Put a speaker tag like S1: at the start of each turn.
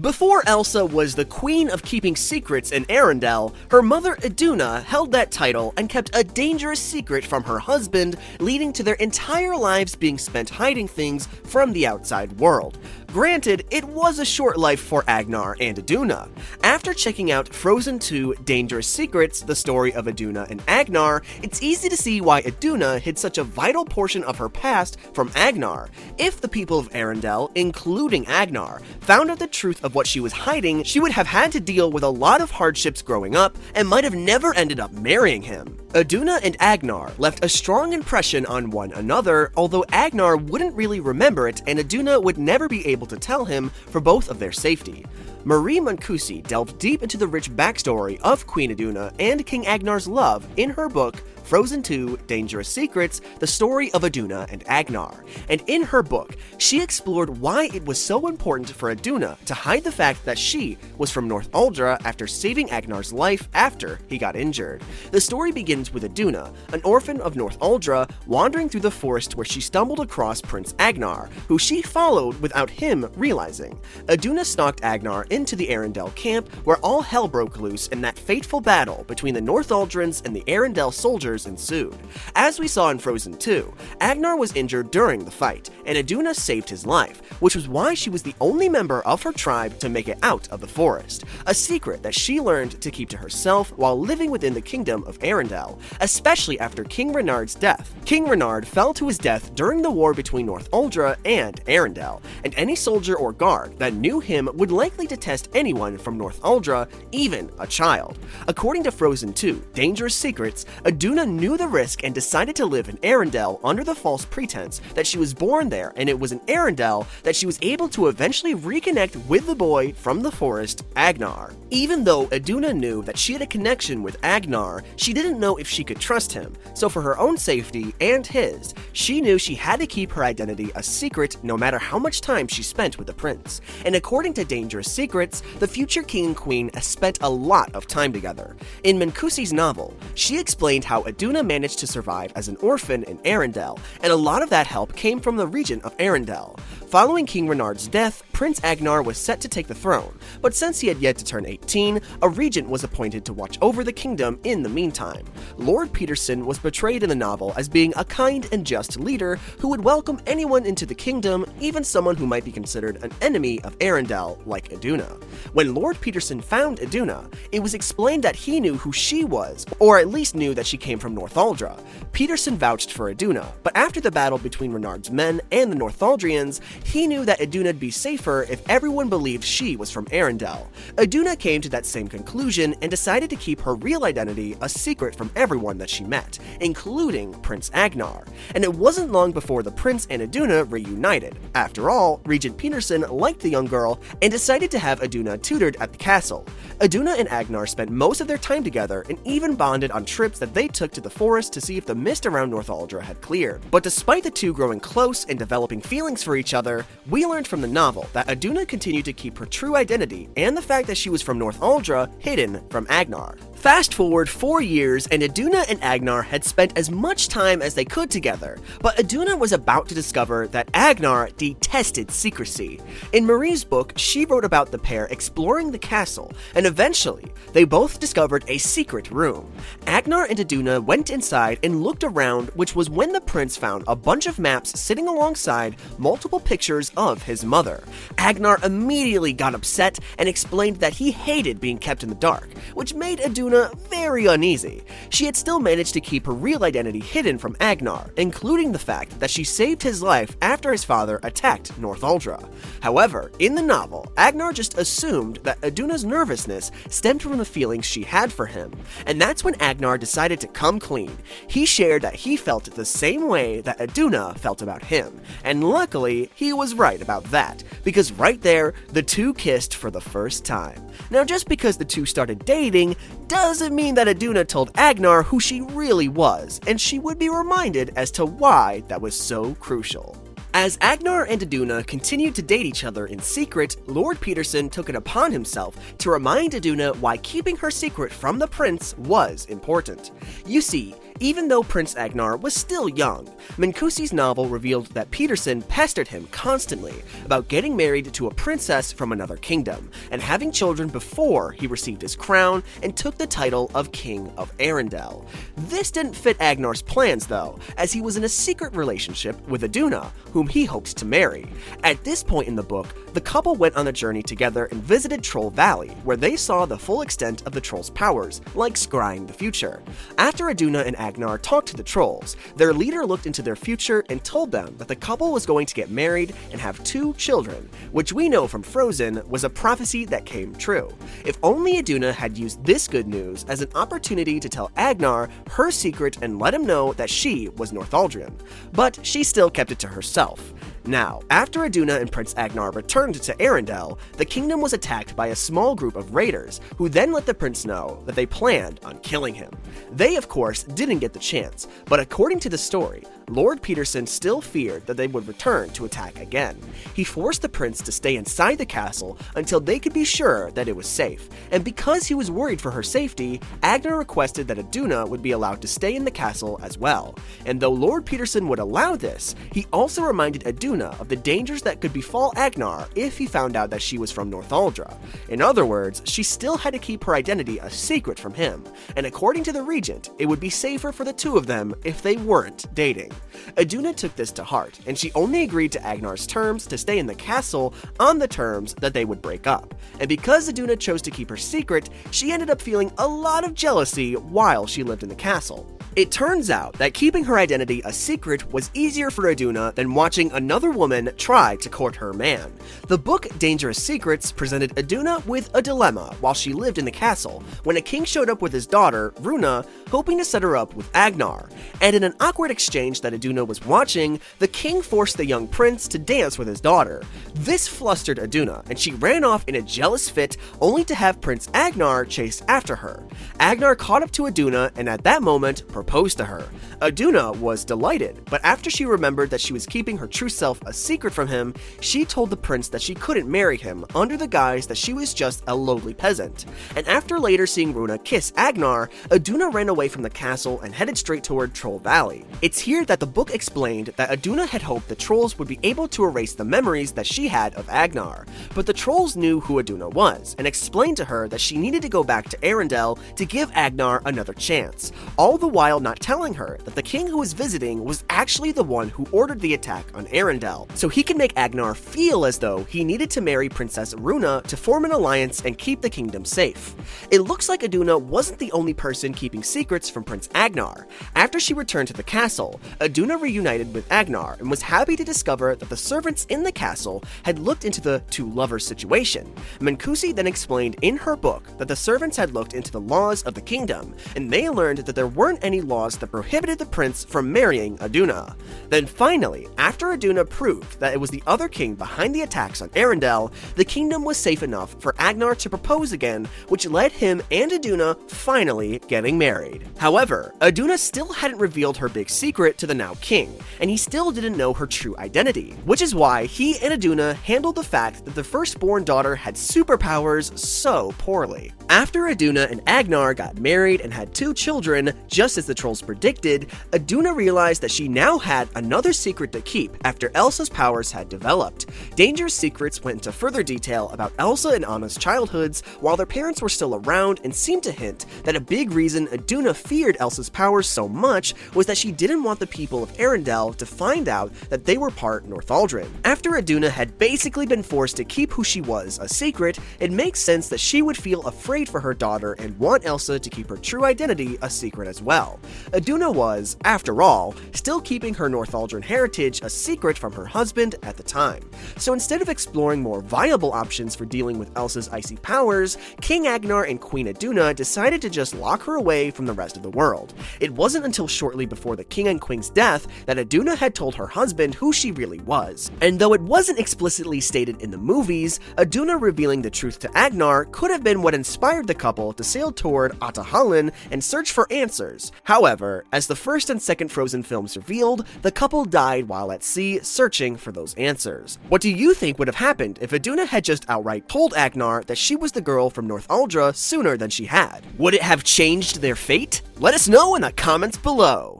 S1: Before Elsa was the queen of keeping secrets in Arendelle, her mother Iduna held that title and kept a dangerous secret from her husband, leading to their entire lives being spent hiding things from the outside world. Granted, it was a short life for Agnarr and Iduna. After checking out Frozen 2 Dangerous Secrets, the story of Iduna and Agnarr, it's easy to see why Iduna hid such a vital portion of her past from Agnarr. If the people of Arendelle, including Agnarr, found out the truth of what she was hiding, she would have had to deal with a lot of hardships growing up and might have never ended up marrying him. Iduna and Agnarr left a strong impression on one another, although Agnarr wouldn't really remember it and Iduna would never be able to tell him for both of their safety. Marie Muncusi delved deep into the rich backstory of Queen Iduna and King Agnar's love in her book Frozen 2 Dangerous Secrets, the story of Iduna and Agnarr. And in her book, she explored why it was so important for Iduna to hide the fact that she was from North Uldra after saving Agnar's life after he got injured. The story begins with Iduna, an orphan of North Uldra, wandering through the forest where she stumbled across Prince Agnarr, who she followed without him realizing. Iduna stalked Agnarr into the Arendelle camp, where all hell broke loose and that fateful battle between the North Uldrans and the Arendelle soldiers ensued. As we saw in Frozen 2, Agnarr was injured during the fight, and Iduna saved his life, which was why she was the only member of her tribe to make it out of the forest, a secret that she learned to keep to herself while living within the kingdom of Arendelle, especially after King Renard's death. King Renard fell to his death during the war between North Uldra and Arendelle, and any soldier or guard that knew him would likely detest anyone from North Uldra, even a child. According to Frozen 2 Dangerous Secrets, Iduna knew the risk and decided to live in Arendelle under the false pretense that she was born there, and it was in Arendelle that she was able to eventually reconnect with the boy from the forest, Agnarr. Even though Iduna knew that she had a connection with Agnarr, she didn't know if she could trust him, so for her own safety and his, she knew she had to keep her identity a secret no matter how much time she spent with the prince. And according to Dangerous Secrets, the future king and queen spent a lot of time together. In Muncusi's novel, she explained how Iduna managed to survive as an orphan in Arendelle, and a lot of that help came from the region of Arendelle. Following King Renard's death, Prince Agnarr was set to take the throne, but since he had yet to turn 18, a regent was appointed to watch over the kingdom in the meantime. Lord Peterson was portrayed in the novel as being a kind and just leader who would welcome anyone into the kingdom, even someone who might be considered an enemy of Arendelle, like Iduna. When Lord Peterson found Iduna, it was explained that he knew who she was, or at least knew that she came from North Uldra. Peterson vouched for Iduna, but after the battle between Renard's men and the North Uldrians, he knew that Iduna'd be safer if everyone believed she was from Arendelle. Iduna came to that same conclusion and decided to keep her real identity a secret from everyone that she met, including Prince Agnarr. And it wasn't long before the prince and Iduna reunited. After all, Regent Peterson liked the young girl and decided to have Iduna tutored at the castle. Iduna and Agnarr spent most of their time together and even bonded on trips that they took to the forest to see if the mist around North Uldra had cleared. But despite the two growing close and developing feelings for each other, we learned from the novel that Iduna continued to keep her true identity and the fact that she was from North Uldra hidden from Agnarr. Fast forward 4 years and Iduna and Agnarr had spent as much time as they could together, but Iduna was about to discover that Agnarr detested secrecy. In Marie's book, she wrote about the pair exploring the castle, and eventually, they both discovered a secret room. Agnarr and Iduna went inside and looked around, which was when the prince found a bunch of maps sitting alongside multiple pictures of his mother. Agnarr immediately got upset and explained that he hated being kept in the dark, which made Iduna very uneasy. She had still managed to keep her real identity hidden from Agnarr, including the fact that she saved his life after his father attacked North Uldra. However, in the novel, Agnarr just assumed that Iduna's nervousness stemmed from the feelings she had for him, and that's when Agnarr decided to come clean. He shared that he felt the same way that Iduna felt about him, and luckily, he was right about that, because right there, the two kissed for the first time. Now, just because the two started dating doesn't mean that Iduna told Agnarr who she really was, and she would be reminded as to why that was so crucial. As Agnarr and Iduna continued to date each other in secret, Lord Peterson took it upon himself to remind Iduna why keeping her secret from the prince was important. You see, even though Prince Agnarr was still young. Mincusi's novel revealed that Peterson pestered him constantly about getting married to a princess from another kingdom, and having children before he received his crown and took the title of King of Arendelle. This didn't fit Agnar's plans though, as he was in a secret relationship with Iduna, whom he hoped to marry. At this point in the book, the couple went on a journey together and visited Troll Valley, where they saw the full extent of the trolls' powers, like scrying the future. After Iduna and Agnarr talked to the trolls, their leader looked into their future and told them that the couple was going to get married and have 2 children, which we know from Frozen was a prophecy that came true. If only Iduna had used this good news as an opportunity to tell Agnarr her secret and let him know that she was Northaldrian. But she still kept it to herself. Now, after Iduna and Prince Agnarr returned to Arendelle, the kingdom was attacked by a small group of raiders, who then let the prince know that they planned on killing him. They, of course, didn't get the chance, but according to the story, Lord Peterson still feared that they would return to attack again. He forced the prince to stay inside the castle until they could be sure that it was safe, and because he was worried for her safety, Agnarr requested that Iduna would be allowed to stay in the castle as well. And though Lord Peterson would allow this, he also reminded Iduna of the dangers that could befall Agnarr if he found out that she was from Northaldra. In other words, she still had to keep her identity a secret from him, and according to the regent, it would be safer for the 2 of them if they weren't dating. Iduna took this to heart, and she only agreed to Agnar's terms to stay in the castle on the terms that they would break up. And because Iduna chose to keep her secret, she ended up feeling a lot of jealousy while she lived in the castle. It turns out that keeping her identity a secret was easier for Iduna than watching another woman try to court her man. The book Dangerous Secrets presented Iduna with a dilemma while she lived in the castle, when a king showed up with his daughter, Runa, hoping to set her up with Agnarr. And in an awkward exchange that Iduna was watching, the king forced the young prince to dance with his daughter. This flustered Iduna, and she ran off in a jealous fit, only to have Prince Agnarr chase after her. Agnarr caught up to Iduna, and at that moment, proposed to her. Iduna was delighted, but after she remembered that she was keeping her true self a secret from him, she told the prince that she couldn't marry him under the guise that she was just a lowly peasant. And after later seeing Runa kiss Agnarr, Iduna ran away from the castle and headed straight toward Troll Valley. It's here that the book explained that Iduna had hoped the trolls would be able to erase the memories that she had of Agnarr, but the trolls knew who Iduna was and explained to her that she needed to go back to Arendelle to give Agnarr another chance, all the while not telling her that the king who was visiting was actually the one who ordered the attack on Arendelle, so he could make Agnarr feel as though he needed to marry Princess Runa to form an alliance and keep the kingdom safe. It looks like Iduna wasn't the only person keeping secrets from Prince Agnarr. After she returned to the castle, Iduna reunited with Agnarr and was happy to discover that the servants in the castle had looked into the 2 lovers situation. Mincusi then explained in her book that the servants had looked into the laws of the kingdom, and they learned that there weren't any laws that prohibited the prince from marrying Iduna. Then finally, after Iduna proved that it was the other king behind the attacks on Arendelle, the kingdom was safe enough for Agnarr to propose again, which led him and Iduna finally getting married. However, Iduna still hadn't revealed her big secret to the now king, and he still didn't know her true identity, which is why he and Iduna handled the fact that the firstborn daughter had superpowers so poorly. After Iduna and Agnarr got married and had 2 children, just as the trolls predicted, Iduna realized that she now had another secret to keep after Elsa's powers had developed. Dangerous Secrets went into further detail about Elsa and Anna's childhoods while their parents were still around, and seemed to hint that a big reason Iduna feared Elsa's powers so much was that she didn't want the people of Arendelle to find out that they were part Northaldrian. After Iduna had basically been forced to keep who she was a secret, it makes sense that she would feel afraid for her daughter and want Elsa to keep her true identity a secret as well. Iduna was, after all, still keeping her Northaldrian heritage a secret from her husband at the time. So instead of exploring more viable options for dealing with Elsa's icy powers, King Agnarr and Queen Iduna decided to just lock her away from the rest of the world. It wasn't until shortly before the king and queen's death that Iduna had told her husband who she really was. And though it wasn't explicitly stated in the movies, Iduna revealing the truth to Agnarr could have been what inspired the couple to sail toward Ahtohallan and search for answers. However, as the first and second Frozen films revealed, the couple died while at sea, searching for those answers. What do you think would have happened if Iduna had just outright told Agnarr that she was the girl from North Aldra sooner than she had? Would it have changed their fate? Let us know in the comments below!